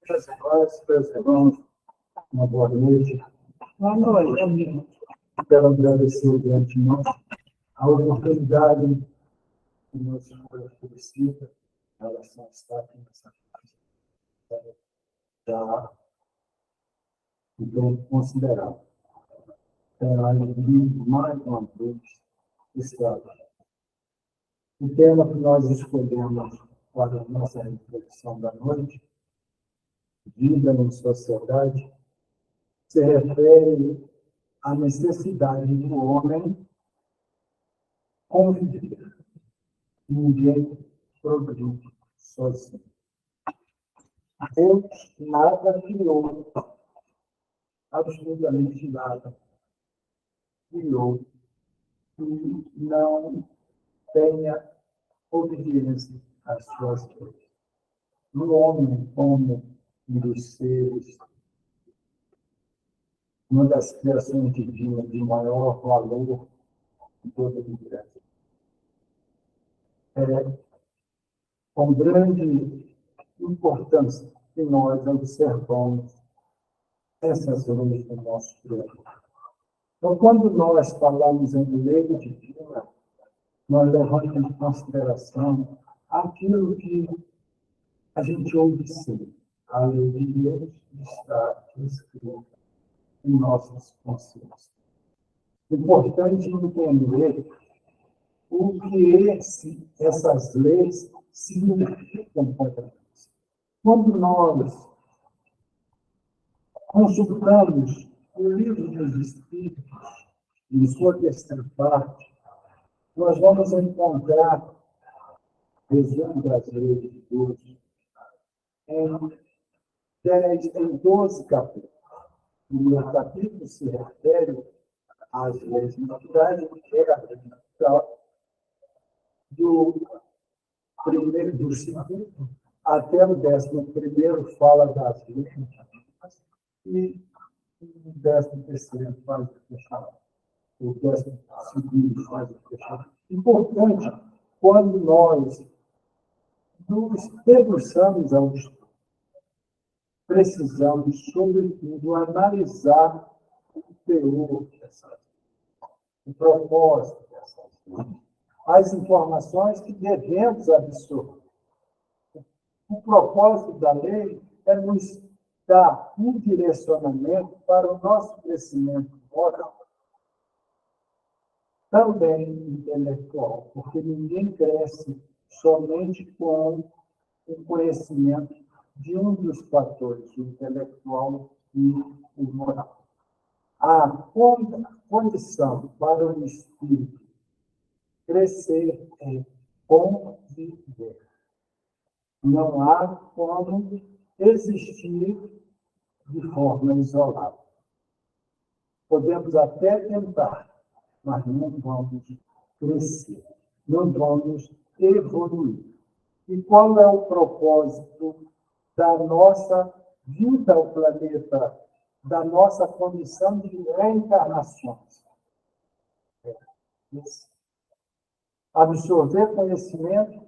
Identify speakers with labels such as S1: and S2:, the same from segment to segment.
S1: Meus irmãos, meus irmãos, uma boa noite. Boa noite. Quero agradecer de antemão a oportunidade que o senhor oferecida em relação a estar aqui nessa casa já um tempo considerável. Mais uma vez, estado. O tema que nós escolhemos para a nossa reflexão da noite, vida em sociedade, se refere à necessidade do homem conviver. Ninguém progride sozinho. Deus nada criou, absolutamente nada criou que não tenha obediência às suas leis. No homem, como um dos seres, uma das criações divinas de maior valor de toda a vida. Com grande importância que nós observamos essas leis do nosso Criador. Então, quando nós falamos em lei divina, nós levamos em consideração aquilo que a gente observa. A lei de Deus está escrita em nossas consciências. Importante entender o que essas leis significam para nós. Quando nós consultamos o livro dos Espíritos, em sua terceira parte, nós vamos encontrar resumo das leis de Deus em 12 capítulos. O primeiro capítulo se refere às leis naturais, que é a lei natural, do segundo até o 11º fala das leis divinas, e o 13º faz o fechamento. O 12º faz o fechamento. Importante, quando nós nos debruçamos ao estudo, precisamos, sobretudo, analisar o teor dessas, o propósito dessas leis, as informações que devemos absorver. O propósito da lei é nos dar um direcionamento para o nosso crescimento moral, também intelectual, porque ninguém cresce somente com o conhecimento de um dos fatores, o intelectual e o moral. A condição para o espírito crescer é conviver. Não há como existir de forma isolada. Podemos até tentar, mas não vamos crescer, não vamos evoluir. E qual é o propósito da nossa vida ao planeta, da nossa condição de reencarnações? Absorver conhecimento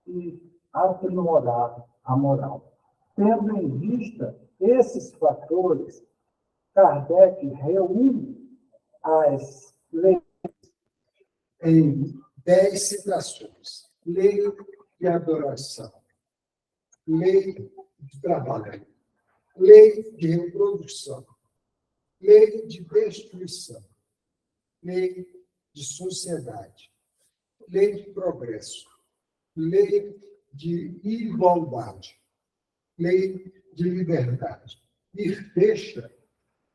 S1: e aprimorar a moral. Tendo em vista esses fatores, Kardec reúne as leis em 10 citações. Lei de adoração, lei de trabalho, lei de reprodução, lei de destruição, lei de sociedade, lei de progresso, lei de igualdade, lei de liberdade. E fecha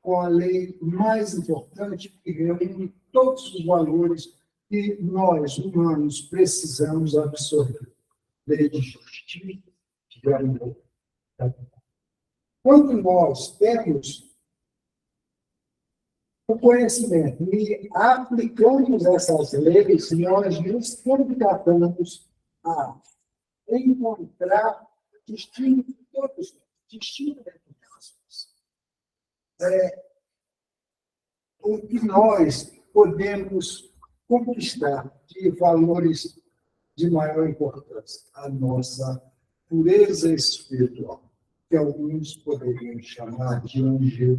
S1: com a lei mais importante que reúne todos os valores que nós, humanos, precisamos absorver. Lei de justiça, de amor. Quando nós temos o conhecimento e aplicamos essas leis, nós nos candidatamos a encontrar destino de todos, destino de todas. O que nós podemos conquistar de valores de maior importância, a nossa
S2: pureza espiritual, que alguns poderiam chamar de angel.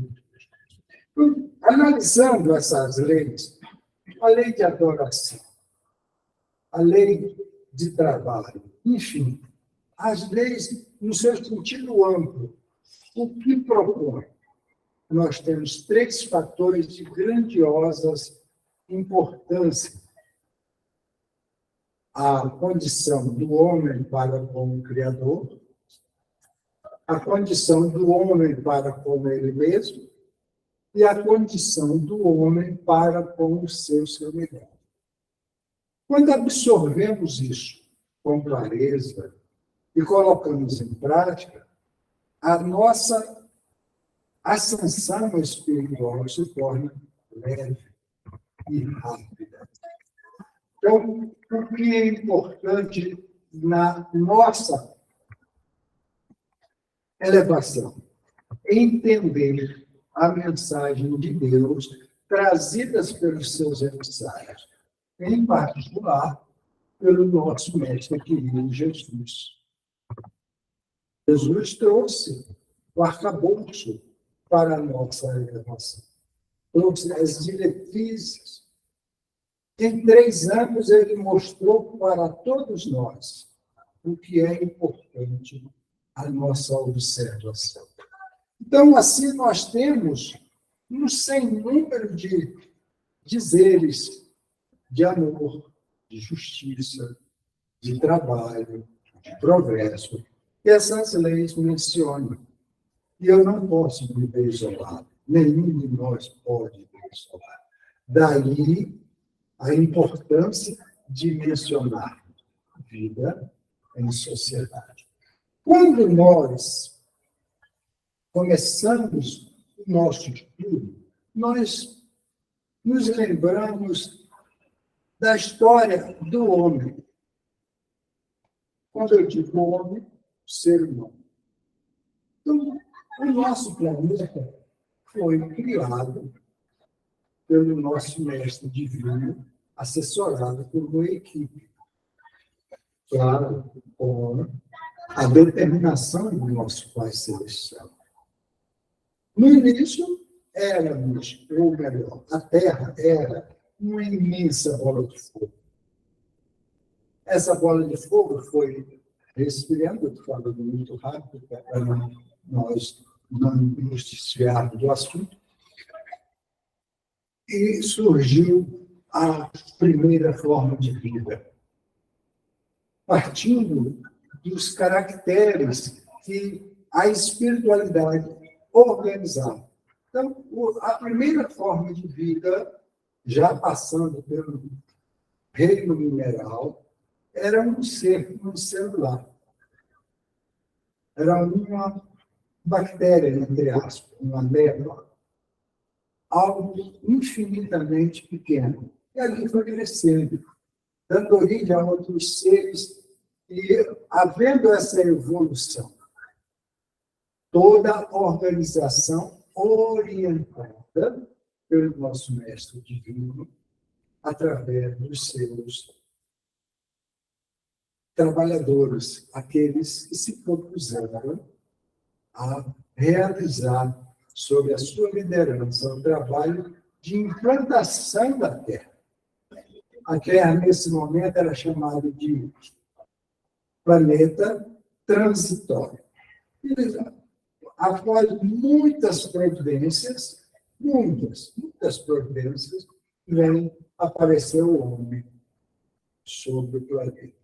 S2: Analisando essas leis, a lei de adoração, a lei de trabalho, enfim, as leis no seu sentido amplo, o que propõe? Nós temos 3 fatores de grandiosas importância. A condição do homem para com o Criador, a condição do homem para com ele mesmo e a condição do homem para com o seu semelhante. Quando absorvemos isso com clareza e colocamos em prática, a nossa ascensão espiritual se torna leve e rápida. Então, o que é importante na nossa elevação? Entender a mensagem de Deus trazidas pelos seus emissários, em particular pelo nosso mestre querido Jesus. Jesus trouxe o arcabouço para a nossa elevação, trouxe as diretrizes. Em 3 anos, ele mostrou para todos nós o que é importante a nossa observação. Então, assim, nós temos um sem número de dizeres de amor, de justiça, de trabalho, de progresso, que essas leis mencionam. E eu não posso viver isolado, nenhum de nós pode viver isolado. Daí a importância de mencionar vida em sociedade. Quando nós começamos o nosso estudo, nós nos lembramos da história do homem. Quando eu digo homem, ser humano. Então, o nosso planeta foi criado pelo nosso mestre divino, assessorado por uma equipe. Claro, com a determinação do nosso Pai Celestial. No início, éramos, ou melhor, a Terra era uma imensa bola de fogo. Essa bola de fogo foi resfriando, estou falando muito rápido, para nós não nos desviarmos do assunto, e surgiu a primeira forma de vida, partindo dos caracteres que a espiritualidade organizava. Então, a primeira forma de vida, já passando pelo reino mineral, era um ser celular. Era uma bactéria, entre aspas, uma ameba, algo infinitamente pequeno. E ali foi crescendo, dando origem a outros seres, e havendo essa evolução, toda a organização orientada pelo nosso mestre divino, através dos seus trabalhadores, aqueles que se propuseram a realizar, sob a sua liderança, o trabalho de implantação da Terra. A Terra, nesse momento, era chamada de planeta transitório. E, após muitas providências, muitas providências, vem aparecer o homem sobre o planeta.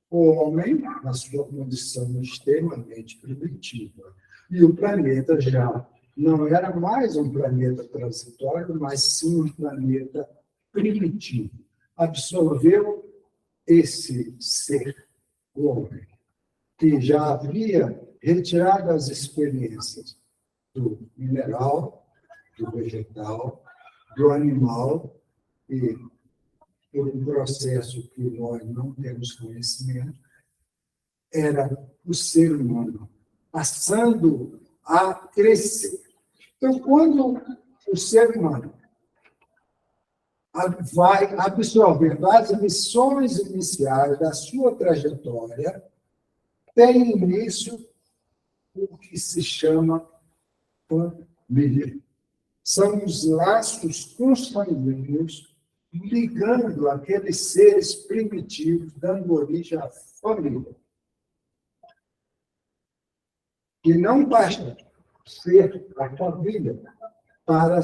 S2: O homem, na sua condição extremamente primitiva, e o planeta já não era mais um planeta transitório, mas sim um planeta primitivo. Absorveu esse ser, o homem, que já havia retirado as experiências do mineral, do vegetal, do animal, e por um processo que nós não temos conhecimento, era o ser humano passando a crescer. Então, quando o ser humano vai absorvendo as lições iniciais da sua trajetória, tem início o que se chama família. São os laços consanguíneos ligando aqueles seres primitivos, dando origem à família. E não basta ser a família para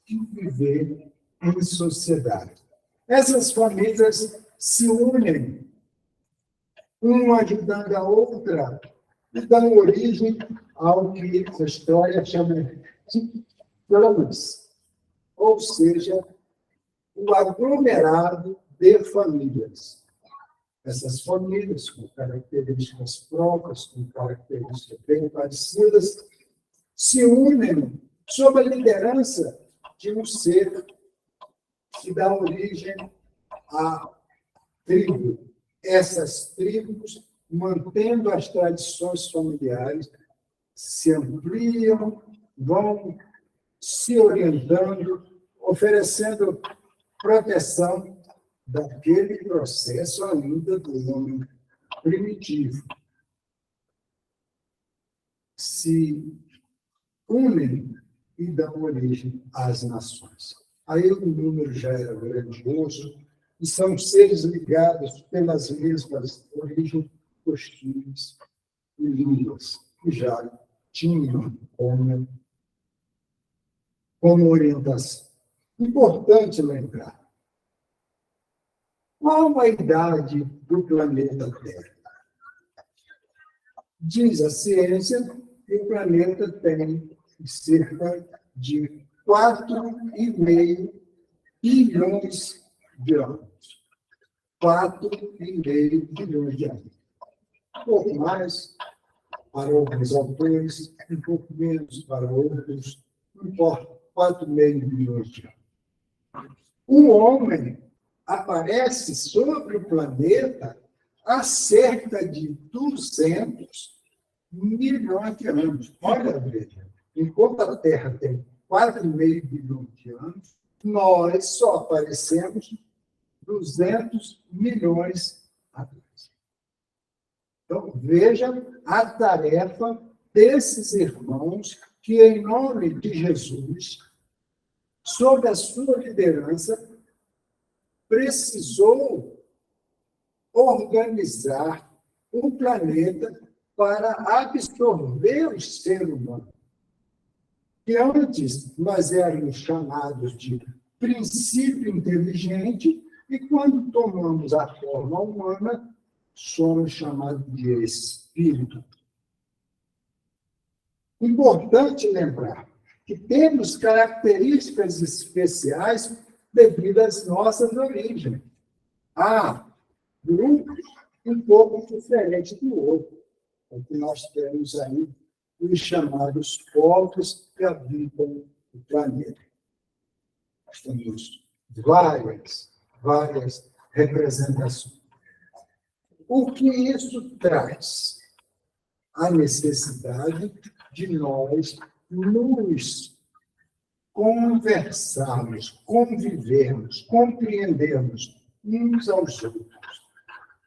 S2: viver em sociedade. Essas famílias se unem, uma ajudando a outra, e dão origem ao que a história chama de clãs, ou seja, o aglomerado de famílias. Essas famílias, com características próprias, com características bem parecidas, se unem sob a liderança de um ser que dá origem à tribo. Essas tribos, mantendo as tradições familiares, se ampliam, vão se orientando, oferecendo proteção daquele processo ainda do homem primitivo. Se unem e dão origem às nações. Aí o número já era grandioso, e são seres ligados pelas mesmas origens, costumes e línguas, que já tinham como orientação. Importante lembrar, qual a idade do planeta Terra? Diz a ciência que o planeta tem cerca de 4,5 bilhões de anos. 4,5 bilhões de anos. Um pouco mais para alguns autores, um pouco menos para outros, não importa, 4,5 bilhões de anos. O homem aparece sobre o planeta há cerca de 200 milhões de anos. Olha, veja, enquanto a Terra tem 4,5 bilhões de anos, nós só aparecemos 200 milhões atrás. Então, veja a tarefa desses irmãos que, em nome de Jesus, sob a sua liderança, precisou organizar o planeta para absorver o ser humano. Que antes nós éramos chamados de princípio inteligente, e quando tomamos a forma humana, somos chamados de espírito. Importante lembrar que temos características especiais devido às nossas origens. Há grupos um pouco diferentes do outro. O que nós temos aí os chamados povos que habitam o planeta. Nós temos várias representações. O que isso traz? A necessidade de nós nos conversarmos, convivermos, compreendermos uns aos outros,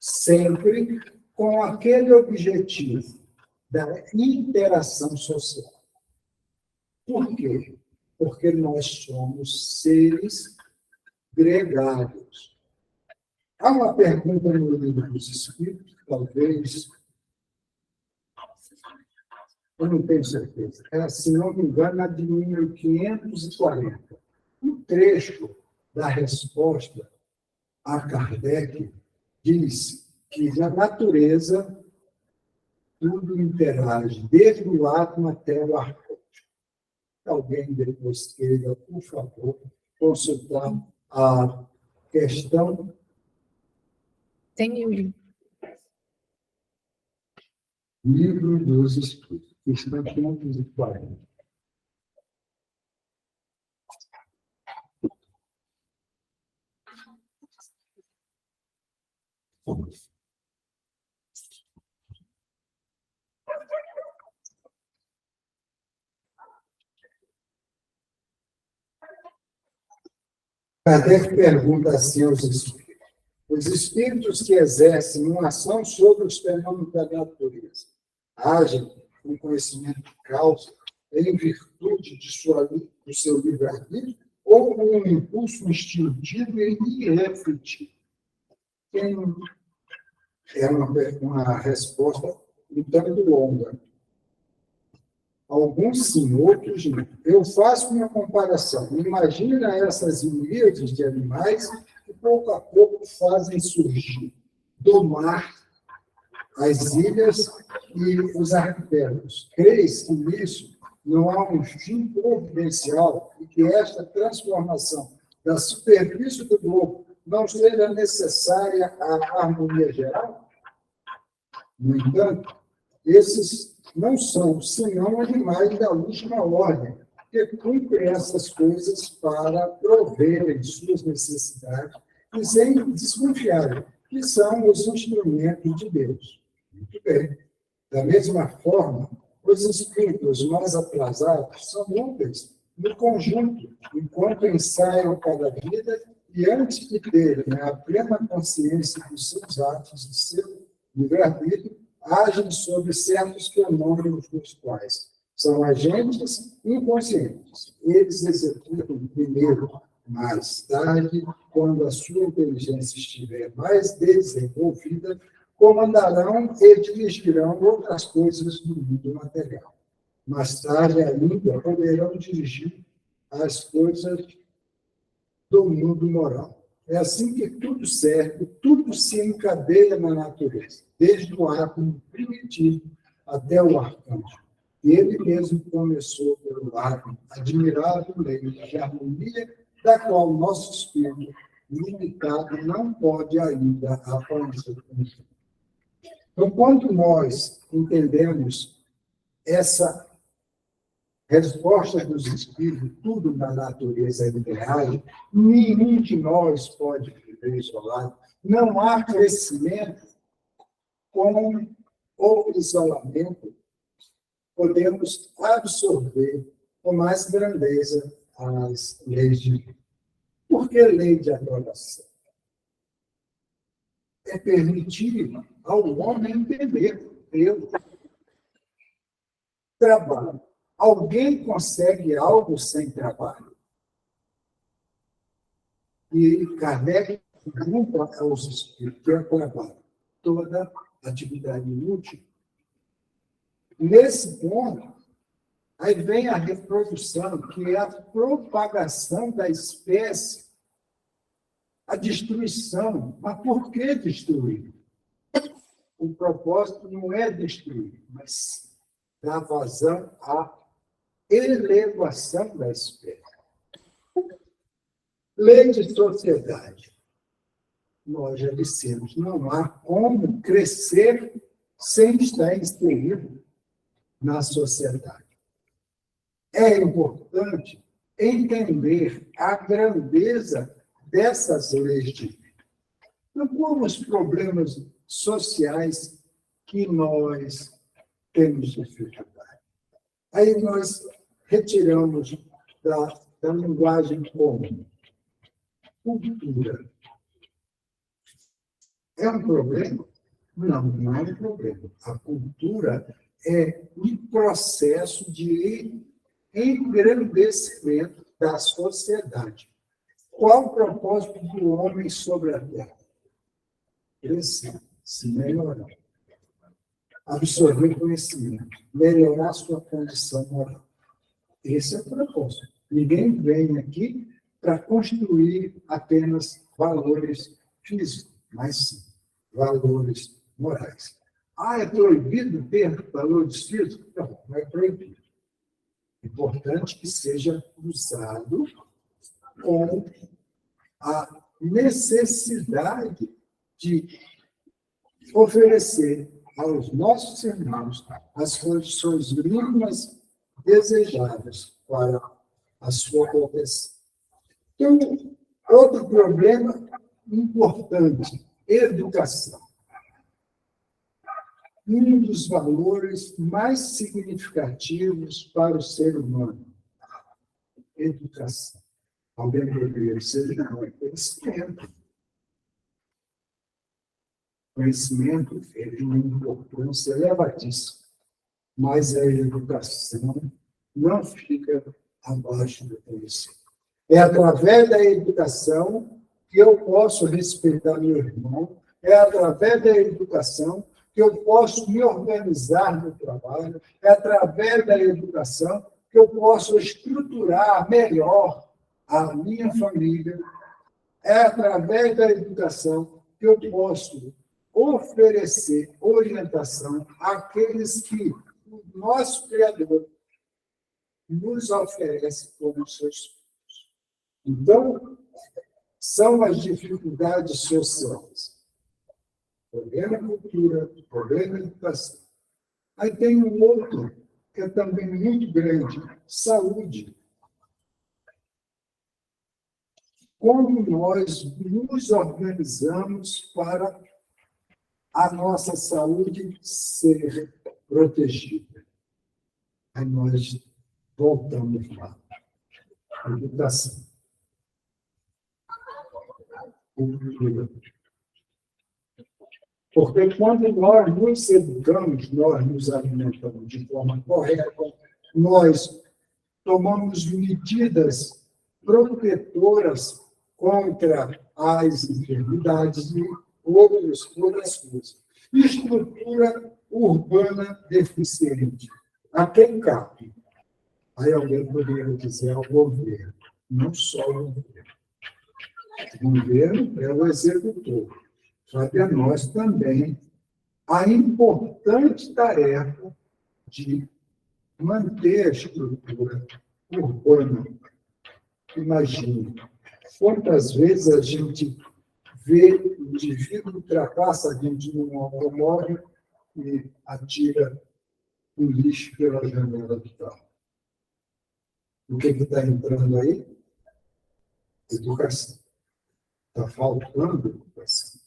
S2: sempre com aquele objetivo da interação social. Por quê? Porque nós somos seres gregários. Há uma pergunta no Livro dos Espíritos, talvez, eu não tenho certeza, se não me engano, a de número 540. Um trecho da resposta a Kardec diz que na natureza tudo interage, desde o átomo até o arcôncio. Alguém depois queira, por favor, consultar a questão.
S3: Tem o
S2: Livro dos Espíritos, questão 540. Kardec pergunta assim aos espíritos: Os espíritos que exercem uma ação sobre os fenômenos da natureza agem com conhecimento de causa em virtude do seu livre-arbítrio ou com um impulso instintivo e irrefletivo? É uma resposta um tanto longa. Alguns sim, outros não. Eu faço uma comparação. Imagina essas ilhas de animais que pouco a pouco fazem surgir do mar as ilhas e os arquipélagos. Creis que nisso não há um fim providencial e que esta transformação da superfície do globo não seja necessária à harmonia geral? No entanto, esses não são senão animais da última ordem, que cumprem essas coisas para proverem suas necessidades e sem desconfiarem que são os instrumentos de Deus. Muito bem. Da mesma forma, os espíritos mais atrasados são úteis no conjunto, enquanto ensaiam cada vida e antes de terem a plena consciência dos seus atos e seu livre-arbítrio, agem sobre certos fenômenos dos quais são agentes inconscientes. Eles executam primeiro, mais tarde, quando a sua inteligência estiver mais desenvolvida, comandarão e dirigirão outras coisas do mundo material. Mais tarde ainda poderão dirigir as coisas do mundo moral. É assim que tudo serve, tudo se encadeia na natureza, desde o átomo primitivo até o arcanjo. E ele mesmo começou pelo átomo, admirável lei de harmonia, da qual nosso espírito limitado não pode ainda apanhar. Então, quando nós entendemos essa resposta dos espíritos, tudo na natureza é liberado, nenhum de nós pode viver isolado, não há crescimento com o isolamento, podemos absorver com mais grandeza as leis divinas. Por que lei de adoração? É permitir ao homem entender Deus. Trabalho. Alguém consegue algo sem trabalho? E Kardec pergunta aos espíritos, que é trabalho, toda atividade útil. Nesse ponto, aí vem a reprodução, que é a propagação da espécie, a destruição. Mas por que destruir? O propósito não é destruir, mas dar vazão à elevação da espécie. Lei de sociedade. Nós já dissemos, não há como crescer sem estar inserido na sociedade. É importante entender a grandeza dessas leis divinas. Então, como os problemas sociais que nós temos dificuldade. Aí nós retiramos da linguagem comum. Cultura. É um problema? Não, não é um problema. A cultura é um processo de engrandecimento da sociedade. Qual o propósito do homem sobre a Terra? Crescer, se melhorar. Absorver conhecimento, melhorar sua condição moral. Esse é o propósito. Ninguém vem aqui para construir apenas valores físicos, mas sim, valores morais. É proibido ter valores físicos? Não é proibido. É importante que seja usado com a necessidade de oferecer aos nossos irmãos as condições mínimas desejáveis para a sua proteção. Então, outro problema importante, educação. Um dos valores mais significativos para o ser humano. Educação. Alguém poderia dizer, não, é conhecimento. Conhecimento é de uma importância elevadíssima, mas a educação não fica abaixo do conhecimento. É através da educação que eu posso respeitar meu irmão, é através da educação que eu posso me organizar no trabalho, é através da educação que eu posso estruturar melhor a minha família, é através da educação que eu posso oferecer orientação àqueles que o nosso Criador nos oferece como seus filhos. Então, são as dificuldades sociais. Problema cultura, problema educação. Aí tem um outro, que é também muito grande, saúde. Como nós nos organizamos para a nossa saúde ser protegida? Aí nós voltamos lá. Educação. Cultura. Porque quando nós nos educamos, nós nos alimentamos de forma correta, nós tomamos medidas protetoras contra as enfermidades e outras coisas. Estrutura urbana deficiente. A quem cabe? Aí alguém poderia dizer ao governo, não só o governo. O governo é o executor. Cabe a nós também a importante tarefa de manter a estrutura urbana. Imagine, quantas vezes a gente vê o indivíduo ultrapassa a gente num automóvel e atira o lixo pela janela do carro. O que está entrando aí? Educação. Está faltando educação.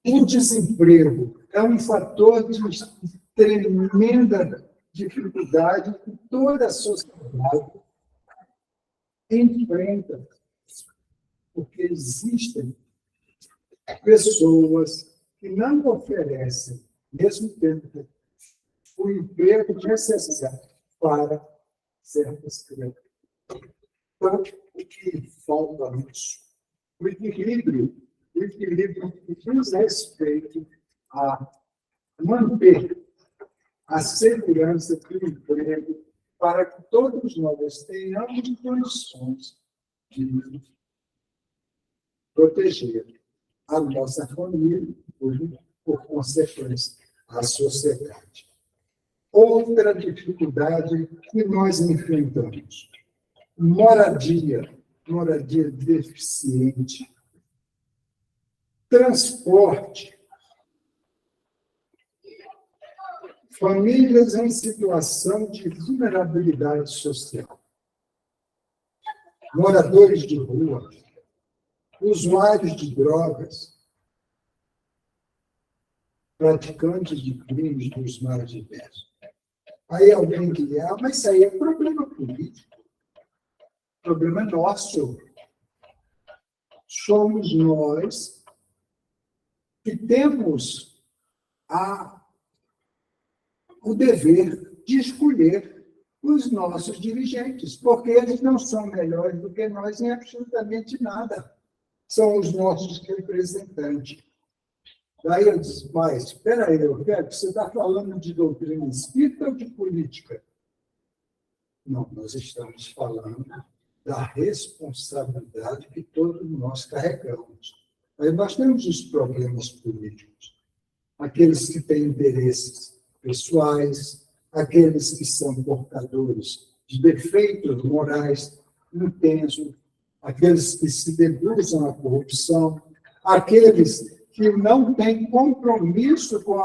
S2: O desemprego é um fator de tremenda dificuldade que toda a sociedade enfrenta, porque existem pessoas que não oferecem, mesmo tendo o emprego necessário para certas criaturas. Então, o que falta nisso? O equilíbrio que diz respeito a manter a segurança do emprego para que todos nós tenhamos condições de proteger a nossa família e, por consequência, a sociedade. Outra dificuldade que nós enfrentamos, moradia deficiente, transporte, famílias em situação de vulnerabilidade social, moradores de rua, usuários de drogas, praticantes de crimes dos mais diversos. Aí alguém diz, mas isso aí é problema político, problema nosso. Somos nós que temos o dever de escolher os nossos dirigentes, porque eles não são melhores do que nós em absolutamente nada. São os nossos representantes. Daí eu disse, mas espera aí, você está falando de doutrina espírita ou de política? Não, nós estamos falando da responsabilidade que todos nós carregamos. Aí nós temos os problemas políticos, aqueles que têm interesses pessoais, aqueles que são portadores de defeitos morais intensos, aqueles que se debruçam à corrupção, aqueles que não têm compromisso com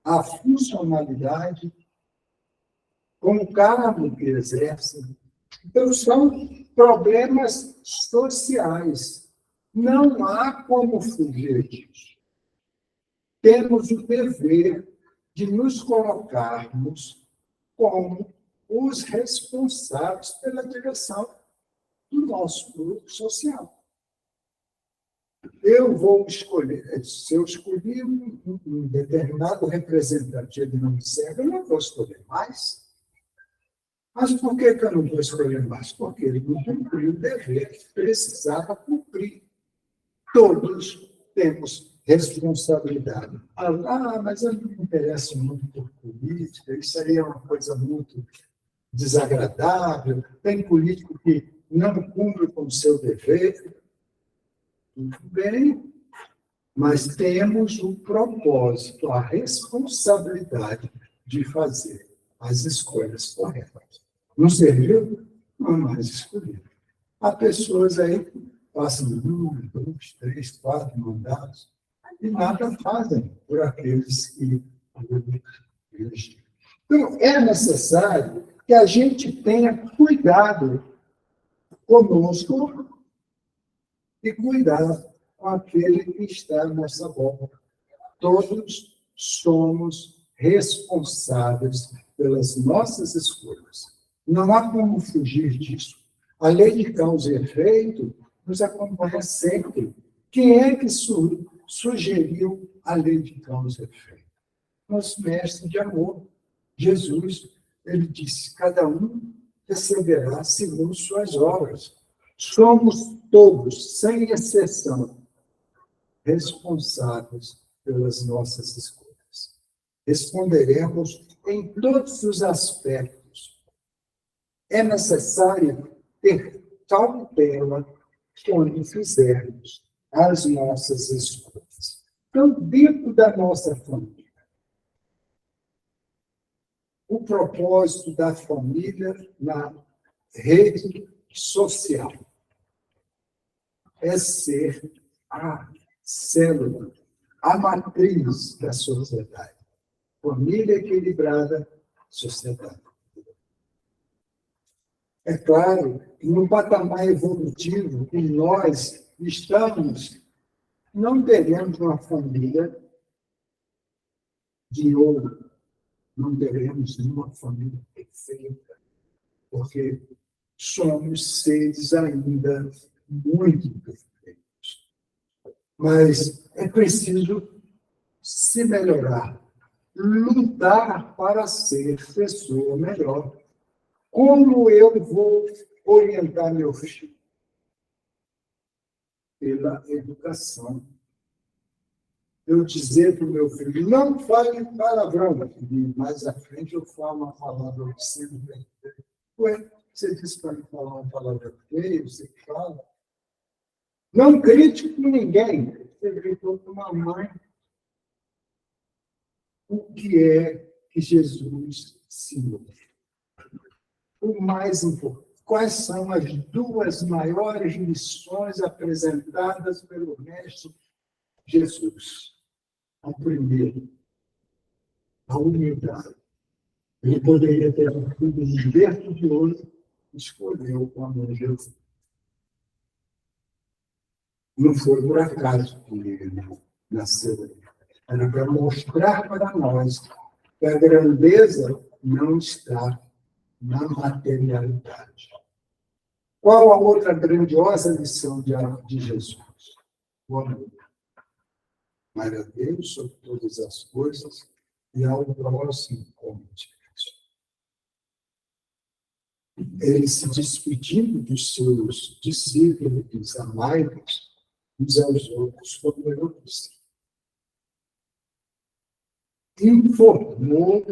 S2: a funcionalidade, com o cargo que exercem. Então, são problemas sociais. Não há como fugir disso. Temos o dever de nos colocarmos como os responsáveis pela direção do nosso grupo social. Eu vou escolher, se eu escolhi um determinado representante, ele não me serve, eu não vou escolher mais. Mas por que eu não vou escolher mais? Porque ele não cumpriu o dever que precisava cumprir. Todos temos responsabilidade. Mas eu não me interesso muito por política, isso aí é uma coisa muito desagradável. Tem político que não cumpre com o seu dever. Tudo bem, mas temos o propósito, a responsabilidade de fazer as escolhas corretas. Não serviu? Não mais escolher. Há pessoas aí que passam 1, 2, 3, 4 mandatos e nada fazem por aqueles que elegem. Então, é necessário que a gente tenha cuidado conosco e cuidar com aquele que está à nossa volta. Todos somos responsáveis pelas nossas escolhas. Não há como fugir disso. A lei de causa e efeito nos acompanha sempre. Quem é que sugeriu a lei de causa e efeito? Nosso mestre de amor, Jesus. Ele disse: cada um receberá segundo suas obras. Somos todos, sem exceção, responsáveis pelas nossas escolhas. Responderemos em todos os aspectos. É necessário ter cautela quando fizermos as nossas escolhas. Então, dentro da nossa família, o propósito da família na rede social é ser a célula, a matriz da sociedade. Família equilibrada, sociedade. É claro que no patamar evolutivo que nós estamos, não teremos uma família de ouro, não teremos uma família perfeita, porque somos seres ainda muito perfeitos. Mas é preciso se melhorar, lutar para ser pessoa melhor. Como eu vou orientar meu filho? Pela educação. Eu dizer para o meu filho: não fale palavrão, e mais à frente eu falo uma palavra obscena. Ué, você disse para não falar uma palavra feia, você fala. Não grite com ninguém. Você gritou com uma mãe. O que é que Jesus ensinou? O mais importante. Quais são as duas maiores lições apresentadas pelo Mestre Jesus? A primeira, a humildade. Ele poderia ter um filho liberto de ouro, escolheu o amor de Jesus. Não foi por acaso que ele nasceu. Era para mostrar para nós que a grandeza não está na materialidade. Qual a outra grandiosa lição de Jesus? O amor. Amar a Deus sobre todas as coisas e ao próximo como ti mesmo. Ele se despedindo dos seus discípulos, amai-vos uns aos outros como eu disse. Informou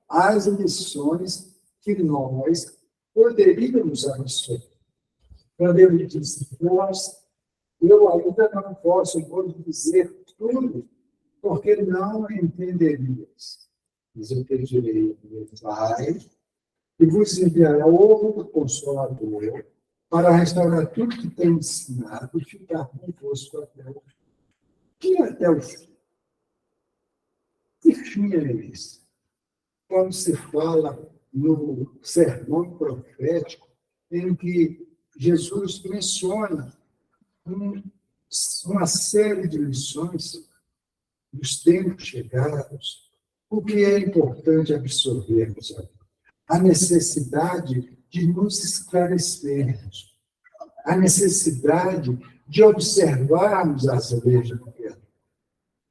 S2: as lições que nós poderíamos absorver. Quando ele disse: eu ainda não posso dizer tudo, porque não entenderias. Mas eu te direi: meu Pai, e vos enviará outro Consolador para restaurar tudo que tem ensinado e ficar convosco até o fim. Que até o fim? Que fim é esse? Quando se fala no sermão profético, em que Jesus menciona uma série de lições dos tempos chegados, o que é importante absorvermos aqui? A necessidade de nos esclarecermos, a necessidade de observarmos as leis do governo,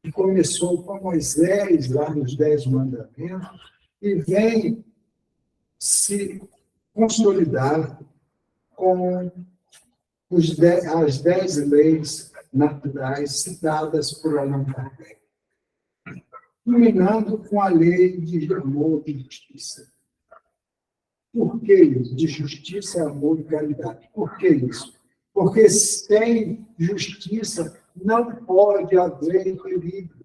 S2: que começou com Moisés, lá nos 10 Mandamentos, e vem se consolidar com as 10 leis naturais citadas por Allan Kardec, culminando com a lei de amor e justiça. Por que isso? De justiça, amor e caridade. Por que isso? Porque sem justiça não pode haver equilíbrio.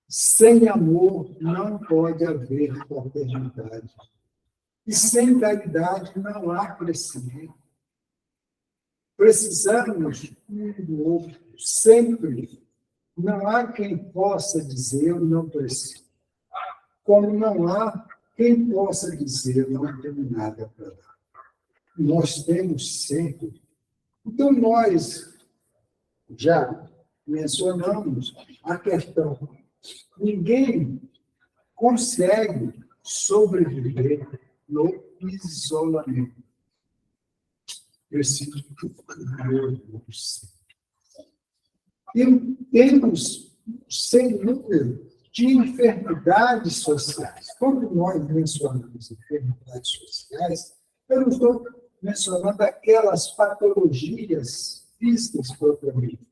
S2: Sem amor não pode haver fraternidade. E sem caridade não há crescimento. Precisamos um do outro, sempre. Não há quem possa dizer eu não preciso. Como não há quem possa dizer eu não tenho nada para dar. Nós temos sempre. Então, nós já mencionamos a questão. Ninguém consegue sobreviver no isolamento. Preciso e temos sem número de enfermidades sociais. Quando nós mencionamos enfermidades sociais, eu não estou mencionando aquelas patologias físicas propriamente,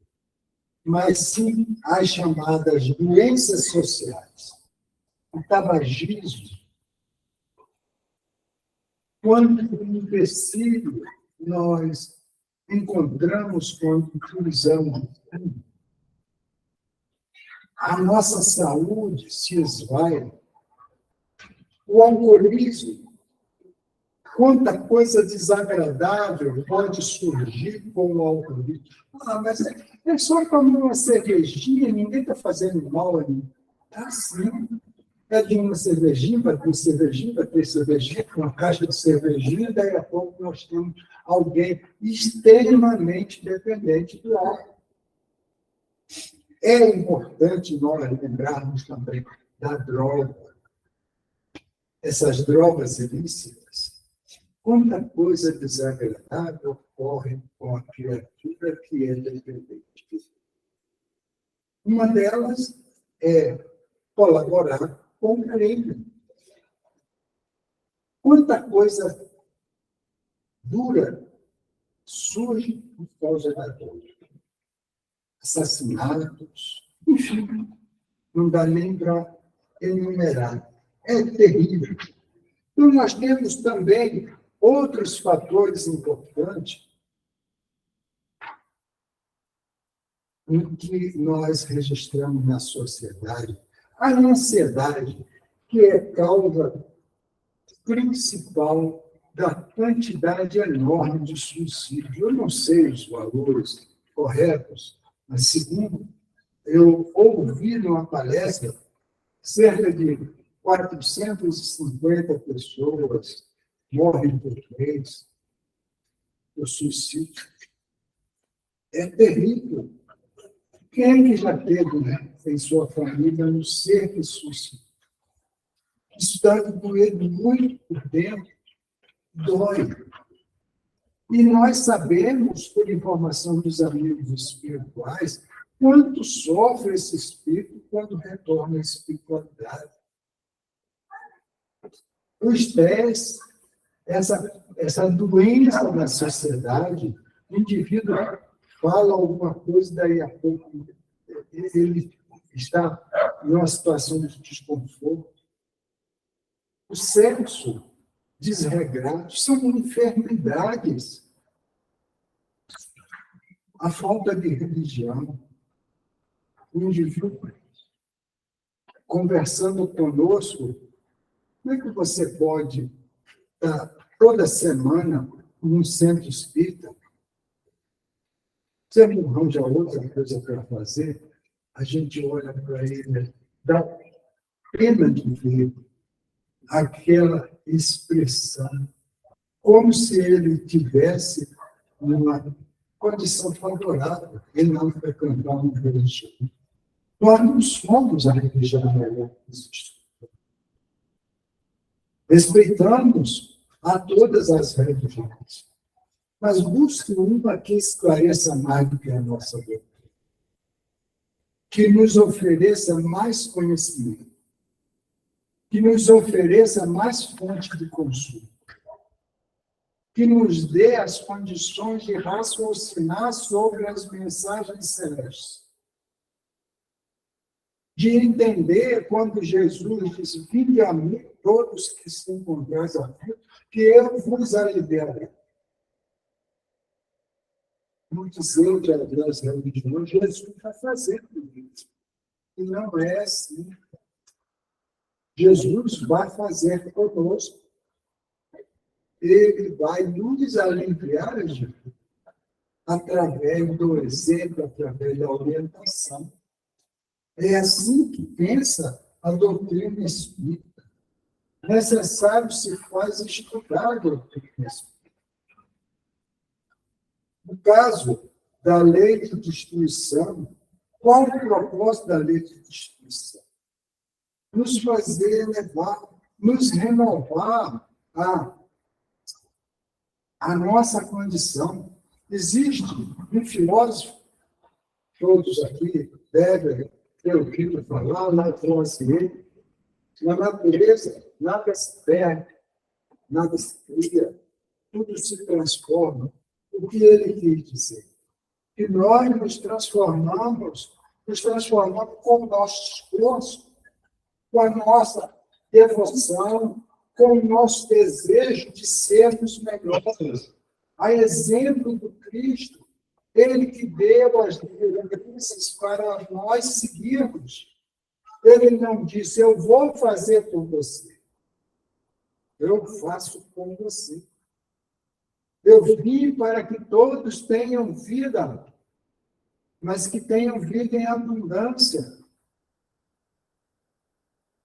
S2: mas sim as chamadas doenças sociais. O tabagismo, quanto empecilho nós encontramos quando utilizamos a nossa saúde se esvai. O alcoolismo, quanta coisa desagradável pode surgir com o alcoolismo. Mas é só tomar uma cervejinha, ninguém está fazendo mal a mim. Está sim. É de uma cervejinha, para ter cervejinha, para ter cervejinha, uma caixa de cervejinha, daí a pouco nós temos alguém extremamente dependente do álcool. É importante nós lembrarmos também da droga. Essas drogas ilícitas. Quanta coisa desagradável ocorre com a criatura que é dependente. Uma delas é colaborar com o crime. Quanta coisa dura surge por causa da dor. Assassinatos, enfim, não dá nem para enumerar. É terrível. Então, nós temos também outros fatores importantes em que nós registramos na sociedade. A ansiedade, que é causa principal da quantidade enorme de suicídio. Eu não sei os valores corretos, mas segundo eu ouvi numa palestra, cerca de 450 pessoas morrem por mês por suicídio. É terrível. Quem que já teve, né, em sua família um ser que suicida? Isso deve doer muito por dentro, dói. E nós sabemos, por informação dos amigos espirituais, quanto sofre esse espírito quando retorna à espiritualidade. O estresse, essa doença na sociedade, o indivíduo fala alguma coisa, daí a pouco ele está em uma situação de desconforto. O sexo desregrado são enfermidades. A falta de religião. O indivíduo conversando conosco, como é que você pode estar toda semana num centro espírita? Você não arranja outra coisa para fazer? A gente olha para ele, dá pena de ver aquela expressão, como se ele tivesse uma condição favorável. Ele não frequentar uma religião. Nós não somos a religião melhor que existe. Respeitamos a todas as religiões. mas busque uma que esclareça mais do que a nossa doutrina, que nos ofereça mais conhecimento, que nos ofereça mais fonte de consumo, que nos dê as condições de raciocinar sobre as mensagens celestes, de entender quando Jesus disse: vinde a mim todos que se encontrais aqui, que eu vos aliviarei. No dizer das religiões, Jesus vai fazer tudo isso. E não é assim. Jesus vai fazer conosco. Ele vai nos aliviar, gente, através do exemplo, através da orientação. É assim que pensa a doutrina espírita. Necessário se faz estudar a doutrina espírita. No caso da lei de destruição, qual o propósito da lei de destruição? Nos fazer elevar, nos renovar a nossa condição. Existe um filósofo, todos aqui devem ter ouvido falar, Lavoisier, na natureza nada se perde, nada se cria, tudo se transforma. O que ele quis dizer? Que nós nos transformamos com o nosso esforço, com a nossa devoção, com o nosso desejo de sermos melhores. A exemplo do Cristo, ele que deu as diretrizes para nós seguirmos. Ele não disse: eu vou fazer por você. Eu faço com você. Eu vim para que todos tenham vida, mas que tenham vida em abundância.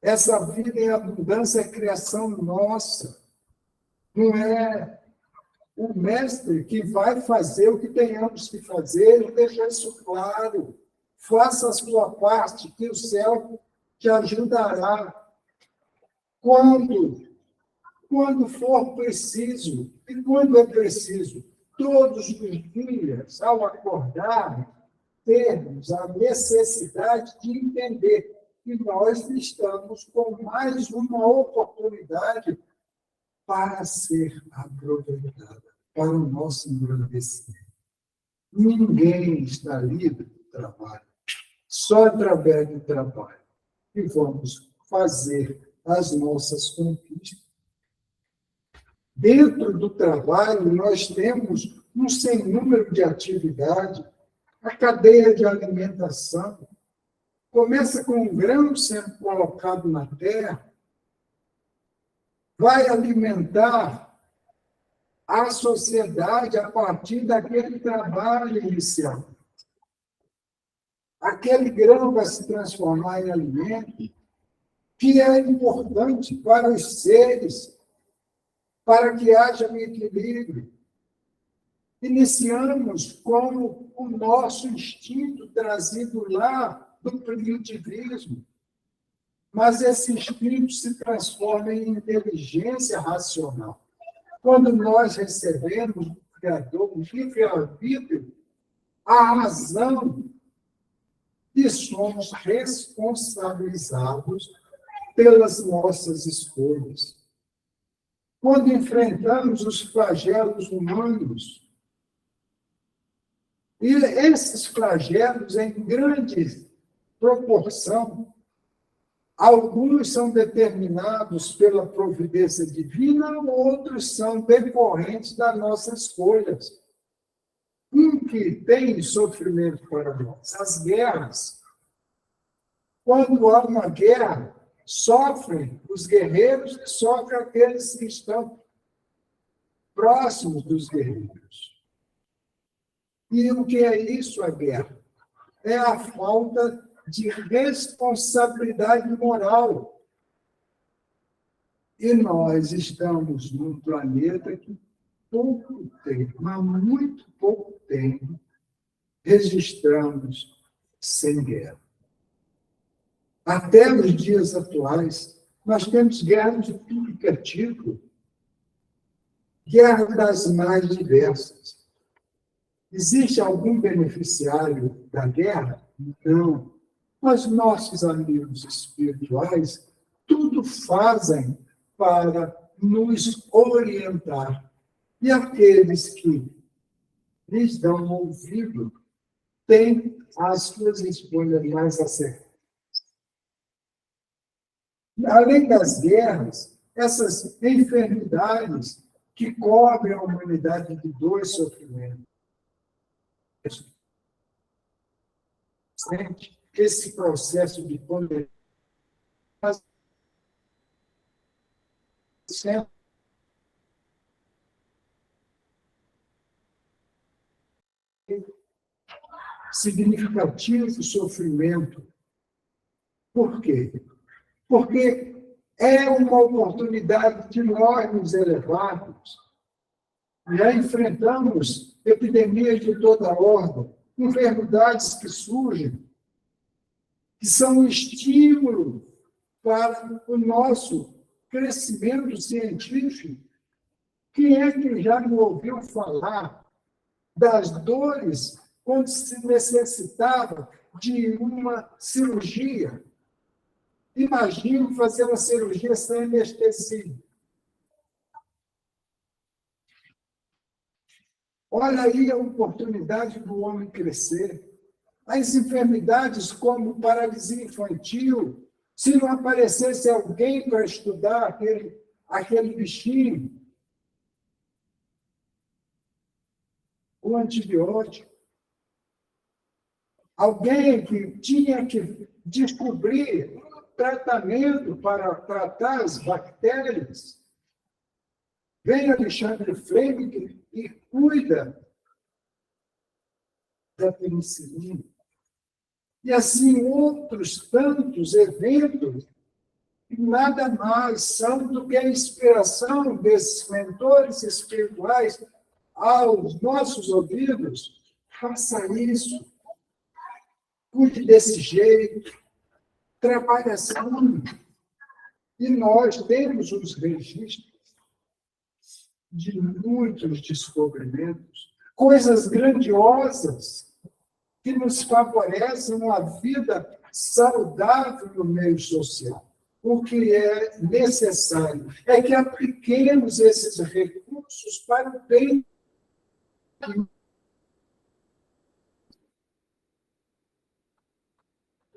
S2: Essa vida em abundância é criação nossa. Não é o mestre que vai fazer o que tenhamos que fazer. Ele deixa isso claro. Faça a sua parte, que o céu te ajudará. Quando for preciso, e quando é preciso, todos os dias, ao acordar, termos a necessidade de entender que nós estamos com mais uma oportunidade para ser aproveitada, para o nosso engrandecimento. Ninguém está livre do trabalho. Só através do trabalho que vamos fazer as nossas conquistas. Dentro do trabalho, nós temos um sem número de atividades, a cadeia de alimentação. Começa com um grão sendo colocado na terra, vai alimentar a sociedade a partir daquele trabalho inicial. Aquele grão vai se transformar em alimento, que é importante para os seres, para que haja um equilíbrio. Iniciamos com o nosso instinto trazido lá do primitivismo, mas esse instinto se transforma em inteligência racional. Quando nós recebemos do Criador o livre-arbítrio, a razão, e somos responsabilizados pelas nossas escolhas. Quando enfrentamos os flagelos humanos, e esses flagelos, em grande proporção, alguns são determinados pela providência divina, outros são decorrentes das nossas escolhas. Um que tem sofrimento para nós, as guerras. Quando há uma guerra, sofrem os guerreiros e sofrem aqueles que estão próximos dos guerreiros. E o que é isso, a guerra? É a falta de responsabilidade moral. E nós estamos num planeta que pouco tempo, mas muito pouco tempo, registramos sem guerra. Até os dias atuais, nós temos guerra de tudo que é tipo. guerra das mais diversas. Existe algum beneficiário da guerra? Não. Mas nossos amigos espirituais tudo fazem para nos orientar. E aqueles que lhes dão ouvido têm as suas escolhas mais acertadas. Além das guerras, essas enfermidades que cobrem a humanidade de dor e sofrimento. Esse processo de pandemia significativo sofrimento. Por quê? Porque é uma oportunidade de nós nos elevarmos. Já enfrentamos epidemias de toda ordem, enfermidades que surgem, que são um estímulo para o nosso crescimento científico. Quem é que já não ouviu falar das dores quando se necessitava de uma cirurgia? Imagine fazer uma cirurgia sem anestesia. Olha aí a oportunidade do homem crescer. As enfermidades como paralisia infantil, se não aparecesse alguém para estudar aquele bichinho, o antibiótico, alguém que tinha que descobrir um tratamento para tratar as bactérias, vem Alexandre Fleming e cuida da penicilina. E assim outros tantos eventos que nada mais são do que a inspiração desses mentores espirituais aos nossos ouvidos. Faça isso, cuide desse jeito, trabalhe assim. E nós temos os registros de muitos descobrimentos, coisas grandiosas que nos favorecem uma vida saudável no meio social. O que é necessário é que apliquemos esses recursos para o bem.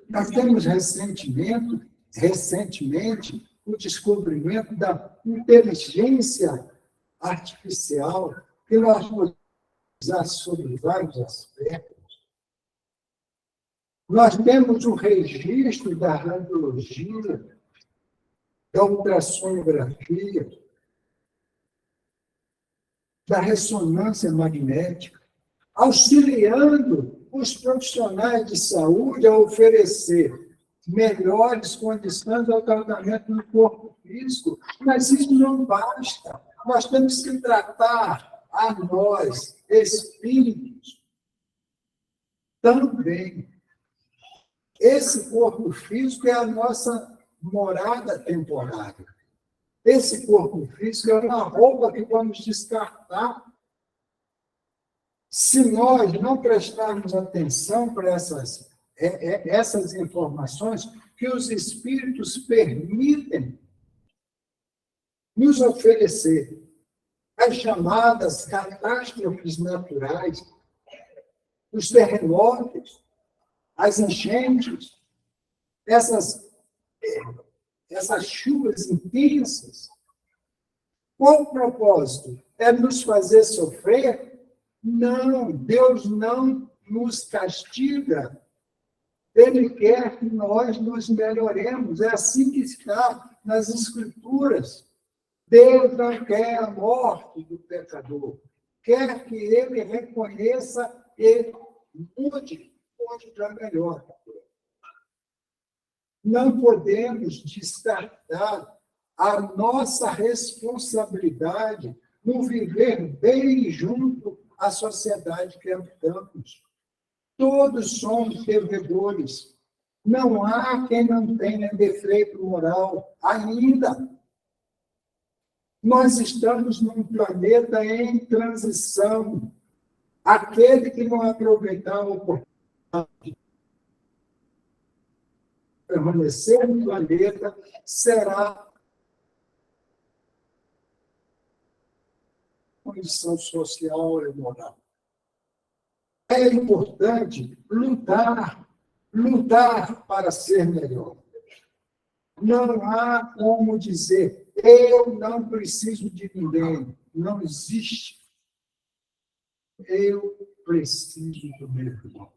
S2: Nós temos recentemente o descobrimento da inteligência artificial, que nós podemos usar sobre vários aspectos. Nós temos o registro da radiologia, da ultrassonografia, da ressonância magnética, auxiliando os profissionais de saúde a oferecer melhores condições ao tratamento do corpo físico. Mas isso não basta. Nós temos que tratar a nós, espíritos, também. Esse corpo físico é a nossa morada temporária. Esse corpo físico é uma roupa que vamos descartar. Se nós não prestarmos atenção para essas informações que os espíritos permitem nos oferecer, as chamadas catástrofes naturais, os terremotos, as enchentes, essas chuvas intensas. Qual o propósito? É nos fazer sofrer? Não, Deus não nos castiga. Ele quer que nós nos melhoremos. É assim que está nas Escrituras. Deus não quer a morte do pecador. Quer que ele reconheça e mude para melhor. Não podemos descartar a nossa responsabilidade no viver bem junto à sociedade que habitamos. Todos somos devedores. Não há quem não tenha defeito moral ainda. Nós estamos num planeta em transição. Aquele que não aproveitar a oportunidade de permanecer no planeta será condição social e moral. É importante lutar para ser melhor. Não há como dizer, eu não preciso de ninguém. Não existe. Eu preciso do meu irmão.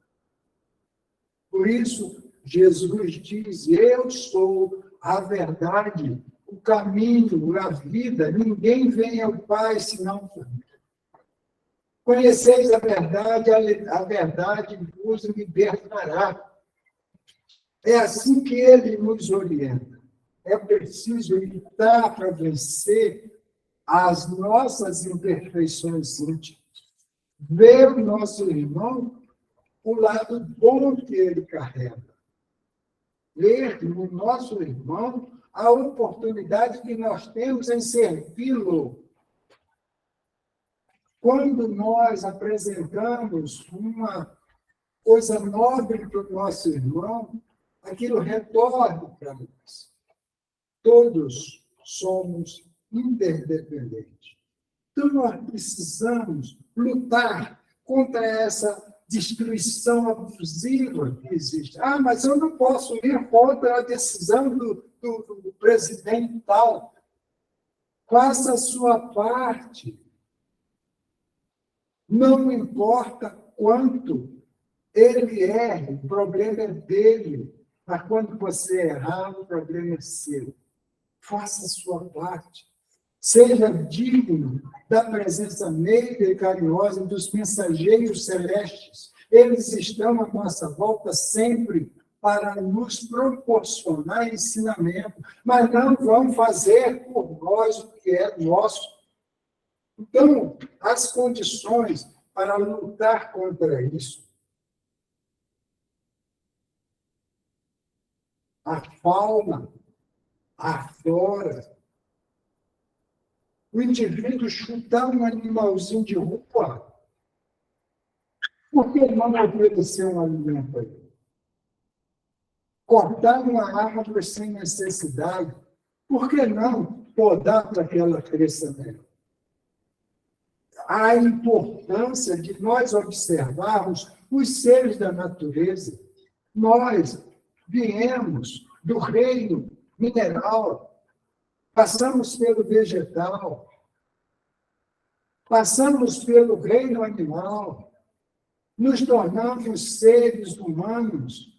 S2: Por isso, Jesus diz, eu sou a verdade, o caminho, a vida. Ninguém vem ao Pai senão por mim. Conheceis a verdade vos libertará. É assim que ele nos orienta. É preciso lutar para vencer as nossas imperfeições íntimas. Ver o nosso irmão, o lado bom que ele carrega. Ver no nosso irmão a oportunidade que nós temos em servi-lo. Quando nós apresentamos uma coisa nobre para o nosso irmão, aquilo retorna para nós. Todos somos interdependentes. Então, nós precisamos lutar contra essa destruição abusiva que existe. Ah, mas eu não posso ir contra a decisão do presidente tal. Faça a sua parte. Não importa quanto ele erre, o problema é dele. Mas quando você errar, o problema é seu. Faça a sua parte. Seja digno da presença meiga e carinhosa dos mensageiros celestes. Eles estão à nossa volta sempre para nos proporcionar ensinamento, mas não vão fazer por nós o que é nosso. Então, as condições para lutar contra isso, a fauna, a flora, o indivíduo chutar um animalzinho de rua, por que não oferecer um alimento a ele? Cortar uma árvore sem necessidade, por que não podar para que ela cresça melhor? A importância de nós observarmos os seres da natureza. Nós viemos do reino mineral, passamos pelo vegetal, passamos pelo reino animal, nos tornamos seres humanos.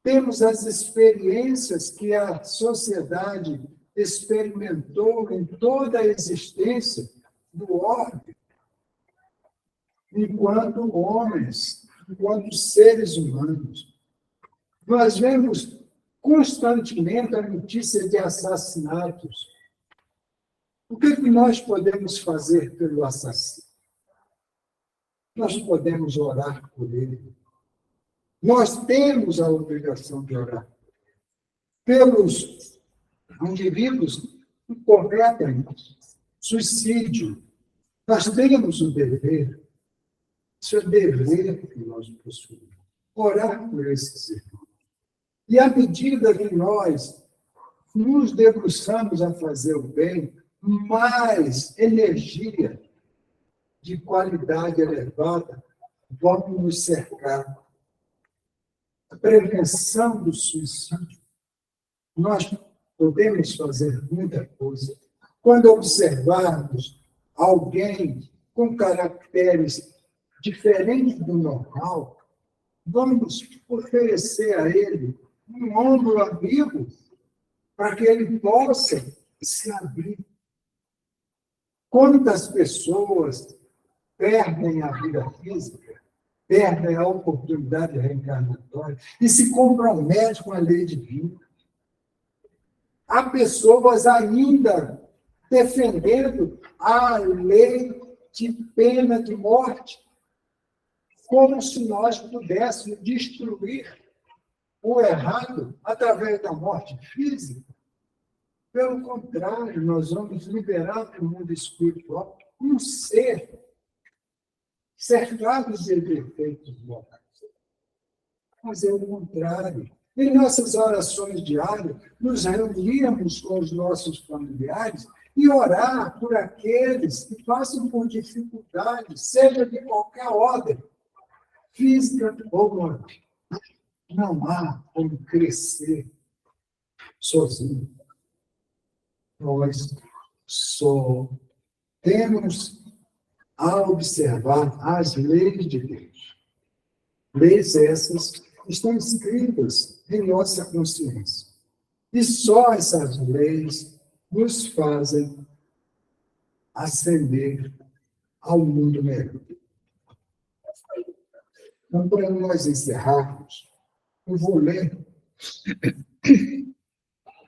S2: Temos as experiências que a sociedade experimentou em toda a existência do homem, enquanto homens, enquanto seres humanos. Nós vemos constantemente a notícia de assassinatos. O que nós podemos fazer pelo assassino? Nós podemos orar por ele. Nós temos a obrigação de orar pelos indivíduos que cometem suicídio. Nós temos o dever, isso é dever que nós possuímos, orar por esses irmãos. E à medida que nós nos debruçamos a fazer o bem, mais energia de qualidade elevada vamos nos cercar. A prevenção do suicídio, nós podemos fazer muita coisa. Quando observarmos alguém com caracteres diferentes do normal, vamos oferecer a ele um ombro amigo para que ele possa se abrir. Quantas pessoas perdem a vida física, perdem a oportunidade reencarnatória e se comprometem com a lei divina? Há pessoas ainda defendendo a lei de pena de morte, como se nós pudéssemos destruir o errado através da morte física. Pelo contrário, nós vamos liberar para o mundo espiritual um ser cercado de defeitos morais. Mas é o contrário. Em nossas orações diárias, nos reunimos com os nossos familiares e orar por aqueles que passam por dificuldades, seja de qualquer ordem, física ou moral. Não há como crescer sozinho. Nós só temos a observar as leis de Deus. Leis essas estão escritas em nossa consciência. E só essas leis nos fazem ascender ao mundo melhor. Então, para nós encerrarmos, eu vou ler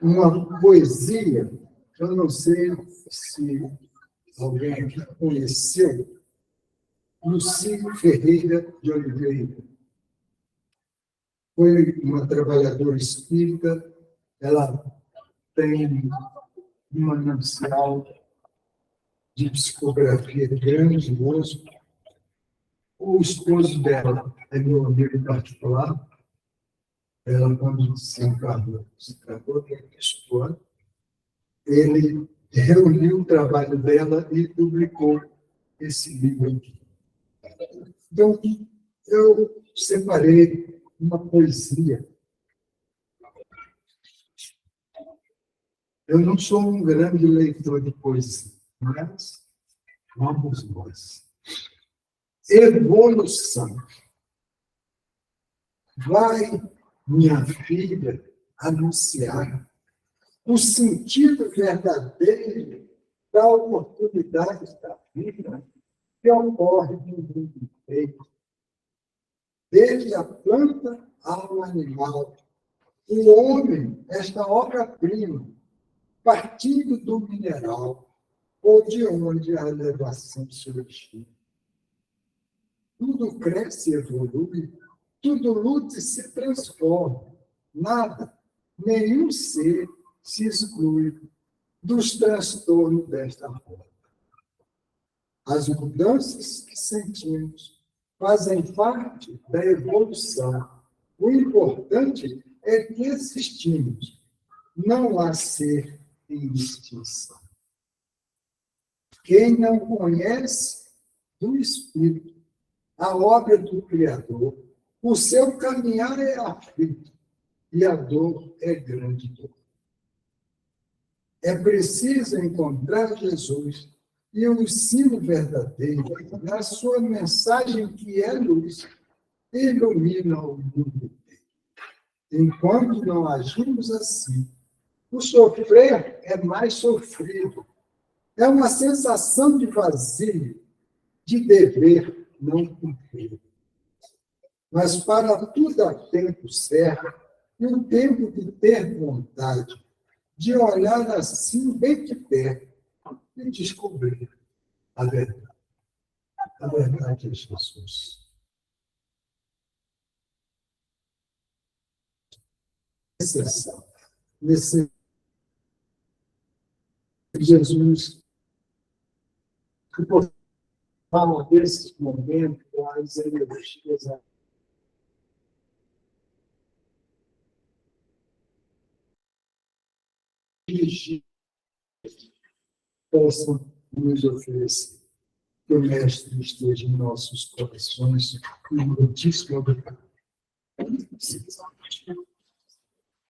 S2: uma poesia. Eu não sei se alguém aqui conheceu Lucy Ferreira de Oliveira. Foi uma trabalhadora espírita, ela tem um manancial de psicografia grandioso. O esposo dela é meu amigo particular. Ela, quando se encarnou, ele reuniu o trabalho dela e publicou esse livro aqui. Então, eu separei uma poesia. Eu não sou um grande leitor de poesia, mas vamos nós. Evolução. Vai, minha filha, anunciar o sentido verdadeiro da oportunidade da vida que ocorre no mundo inteiro. Desde a planta ao animal, o homem, esta obra-prima, partindo do mineral, ou de onde a elevação surgiu. Tudo cresce e evolui, tudo luta e se transforma. Nada, nenhum ser se exclui dos transtornos desta roda. As mudanças que sentimos fazem parte da evolução. O importante é que existimos. Não há ser em extinção. Quem não conhece do Espírito a obra do Criador, o seu caminhar é aflito e a dor é grande dor. É preciso encontrar Jesus e o ensino verdadeiro na sua mensagem que é luz, ilumina o mundo inteiro. Enquanto não agimos assim, o sofrer é mais sofrido. É uma sensação de vazio, de dever não cumprir. Mas para tudo há tempo certo, e o tempo de ter vontade, de olhar assim bem de perto e descobrir a verdade. A verdade é Jesus. Exceção. Nesse Jesus, que por falar desses momentos, as energias dirigidas possam nos oferecer. Que o Mestre esteja em nossos corações e muitíssimo obrigado.